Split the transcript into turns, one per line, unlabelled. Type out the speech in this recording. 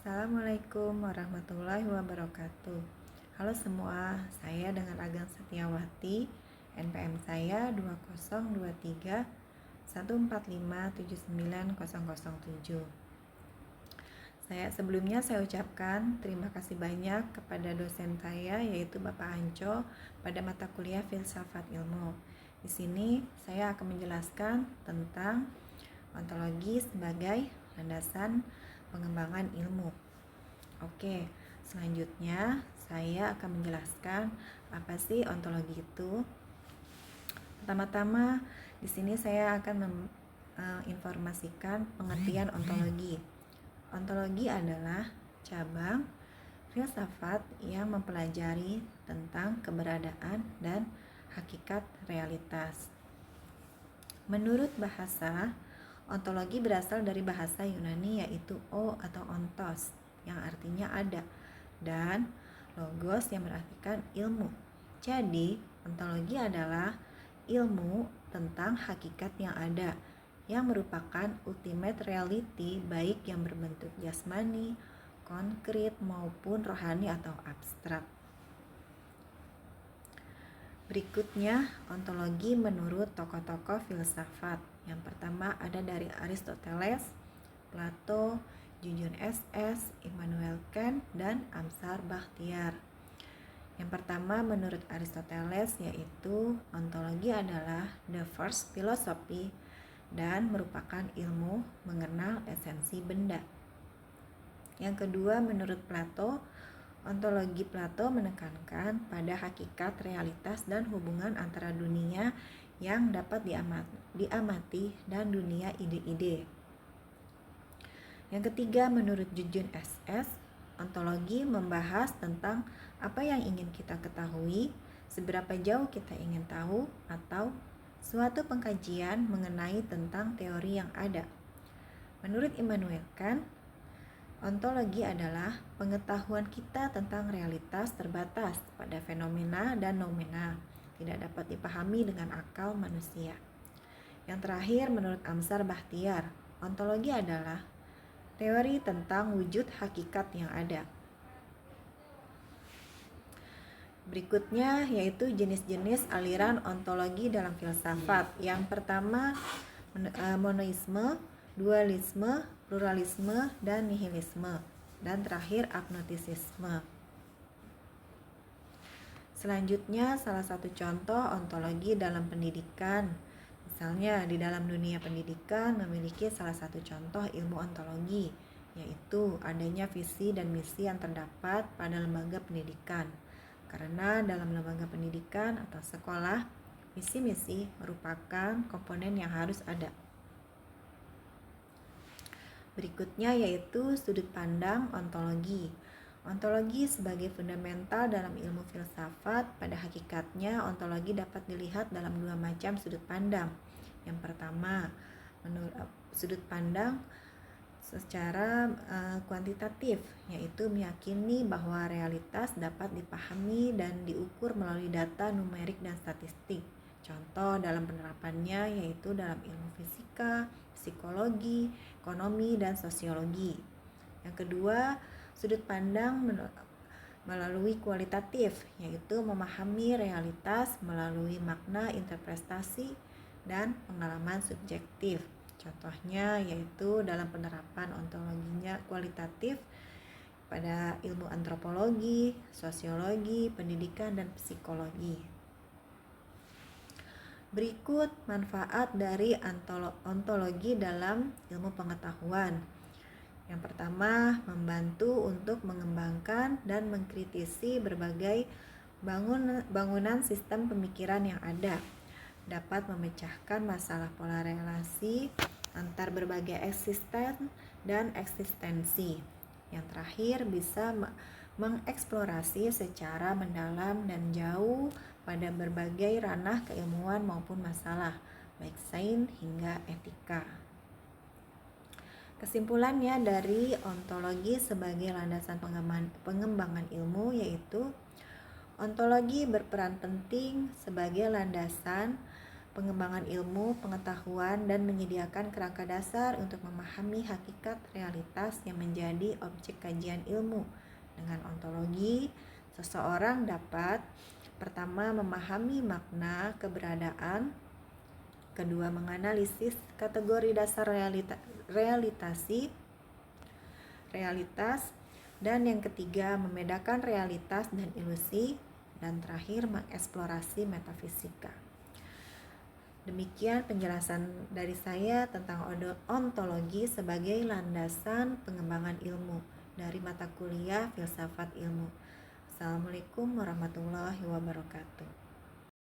Assalamualaikum warahmatullahi wabarakatuh. Halo semua, saya dengan Agang Setiawati. NPM saya 202314579007. Sebelumnya saya ucapkan terima kasih banyak kepada dosen saya, yaitu Bapak Anco, pada mata kuliah Filsafat Ilmu. Di sini saya akan menjelaskan tentang ontologi sebagai landasan pengembangan ilmu. Oke, selanjutnya saya akan menjelaskan apa sih ontologi itu. Pertama-tama di sini saya akan menginformasikan pengertian ontologi. Ontologi adalah cabang filsafat yang mempelajari tentang keberadaan dan hakikat realitas. Menurut bahasa, ontologi berasal dari bahasa Yunani yaitu atau ontos yang artinya ada dan logos yang berartikan ilmu. Jadi, ontologi adalah ilmu tentang hakikat yang ada yang merupakan ultimate reality baik yang berbentuk jasmani, konkret maupun rohani atau abstrak. Berikutnya, ontologi menurut tokoh-tokoh filsafat. Yang pertama ada dari Aristoteles, Plato, Jujun SS, Immanuel Kant, dan Amsar Bakhtiar. Yang pertama menurut Aristoteles yaitu ontologi adalah the first philosophy dan merupakan ilmu mengenal esensi benda. Yang kedua menurut Plato, ontologi Plato menekankan pada hakikat realitas dan hubungan antara dunia yang dapat diamati dan dunia ide-ide. Yang ketiga menurut Jujun SS, ontologi membahas tentang apa yang ingin kita ketahui, seberapa jauh kita ingin tahu, atau suatu pengkajian mengenai tentang teori yang ada. Menurut Immanuel Kant, ontologi adalah pengetahuan kita tentang realitas terbatas pada fenomena dan noumena, tidak dapat dipahami dengan akal manusia. Yang terakhir menurut Amsar Bakhtiar, ontologi adalah teori tentang wujud hakikat yang ada. Berikutnya yaitu jenis-jenis aliran ontologi dalam filsafat. Yang pertama monoisme, dualisme, pluralisme, dan nihilisme. Dan terakhir agnostisisme. Selanjutnya salah satu contoh ontologi dalam pendidikan. Misalnya di dalam dunia pendidikan memiliki salah satu contoh ilmu ontologi, yaitu adanya visi dan misi yang terdapat pada lembaga pendidikan. Karena dalam lembaga pendidikan atau sekolah, visi-misi merupakan komponen yang harus ada. Berikutnya yaitu sudut pandang ontologi. Ontologi sebagai fundamental dalam ilmu filsafat, pada hakikatnya ontologi dapat dilihat dalam dua macam sudut pandang. Yang pertama, menurut sudut pandang secara kuantitatif, yaitu meyakini bahwa realitas dapat dipahami dan diukur melalui data numerik dan statistik. Contoh dalam penerapannya yaitu dalam ilmu fisika, psikologi, ekonomi, dan sosiologi. Yang kedua, sudut pandang melalui kualitatif, yaitu memahami realitas melalui makna interpretasi dan pengalaman subjektif. Contohnya yaitu dalam penerapan ontologinya kualitatif pada ilmu antropologi, sosiologi, pendidikan, dan psikologi. Berikut manfaat dari ontologi dalam ilmu pengetahuan. Yang pertama, membantu untuk mengembangkan dan mengkritisi berbagai bangunan sistem pemikiran yang ada, dapat memecahkan masalah pola relasi antar berbagai eksisten dan eksistensi. Yang terakhir, bisa mengeksplorasi secara mendalam dan jauh pada berbagai ranah keilmuan maupun masalah, baik sains hingga etika. Kesimpulannya dari ontologi sebagai landasan pengembangan ilmu yaitu ontologi berperan penting sebagai landasan pengembangan ilmu, pengetahuan, dan menyediakan kerangka dasar untuk memahami hakikat realitas yang menjadi objek kajian ilmu. Dengan ontologi, seseorang dapat pertama memahami makna keberadaan, kedua menganalisis kategori dasar realitas, dan yang ketiga membedakan realitas dan ilusi, dan terakhir mengeksplorasi metafisika. Demikian penjelasan dari saya tentang ontologi sebagai landasan pengembangan ilmu dari mata kuliah Filsafat Ilmu. Assalamualaikum warahmatullahi wabarakatuh.